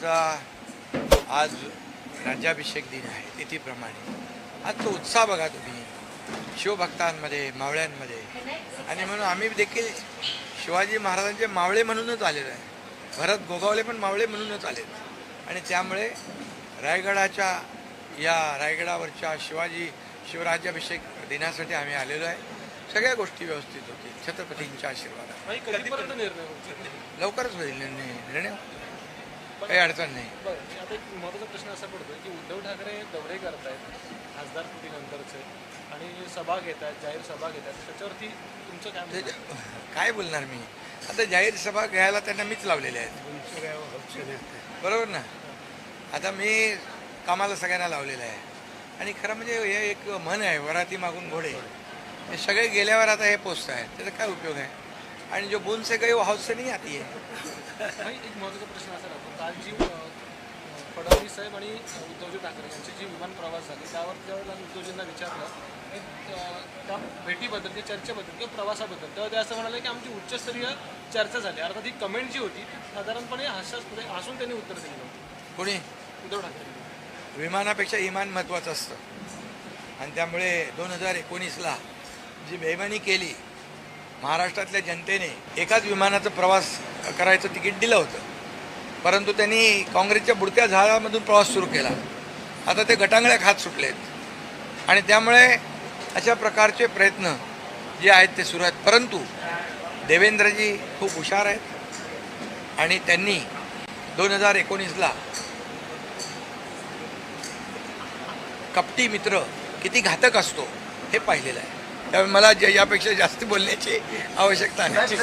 महाराजांचा आज राज्याभिषेक दिन आहे तिथीप्रमाणे. आज तो उत्साह बघा तुम्ही शिवभक्तांमध्ये, मावळ्यांमध्ये. आणि म्हणून आम्ही देखील शिवाजी महाराजांचे मावळे म्हणूनच आलेलो आहे. भरत गोगावले पण मावळे म्हणूनच आलेत. आणि त्यामुळे रायगडावरच्या शिवराज्याभिषेक दिनासाठी आम्ही आलेलो आहे. सगळ्या गोष्टी व्यवस्थित होतील छत्रपतींच्या आशीर्वादाने. लवकरच होईल निर्णय, काही अडचण नाही. आता एक महत्त्वाचा प्रश्न असा पडतो की उद्धव ठाकरे दौरे करतायत खासदारकीनंतरचे आणि सभा घेत आहेत, जाहीर सभा घेत आहेत, त्याच्यावरती तुमचं काय काय बोलणार मी? आता जाहीर सभा घ्यायला त्यांना मीच लावलेले आहेत, बरोबर ना. आता मी कामाला सगळ्यांना लावलेलं आहे. आणि खरं म्हणजे हे एक म्हण आहे, वराती मागून घोडे. हे सगळे गेल्यावर आता हे पोचत आहेत, त्याचा काय उपयोग आहे? आणि जो बूंद से गए वो हाऊस से नहीं आती है. एक महत्त्वाचा प्रश्न असा राहतो, काल जी फडणवीस साहेब आणि उद्धवजी ठाकरे यांची जी विमान प्रवास झाली त्यावर जेव्हा उद्धवजींना विचारलं त्या भेटीबद्दल, त्या चर्चेबद्दल किंवा प्रवासाबद्दल, तेव्हा ते असं म्हणाले की आमची उच्चस्तरीय चर्चा झाली. अर्थात ही कमेंट जी होती साधारणपणे हसून त्यांनी उत्तर दिलं होतं. कोणी? उद्धव ठाकरे. विमानापेक्षा इमान महत्त्वाचं असतं. आणि त्यामुळे 2019ला जी बेईमानी केली, महाराष्ट्रातल्या जनतेने एकाच विमानाचा प्रवास करायचं तिकीट दिलं होतं, परंतु त्यांनी काँग्रेसच्या बुडत्या झाडामधून प्रवास सुरू केला. आता ते गटांगळ्या खात सुटलेत. आणि त्यामुळे अशा प्रकारचे प्रयत्न जे आहेत ते सुरू आहेत. परंतु देवेंद्रजी खूप हुशार आहेत आणि त्यांनी 2019ला कपटी मित्र किती घातक असतो हे पाहिलेलं आहे. त्यामुळे मला यापेक्षा जास्त बोलण्याची आवश्यकता नाही.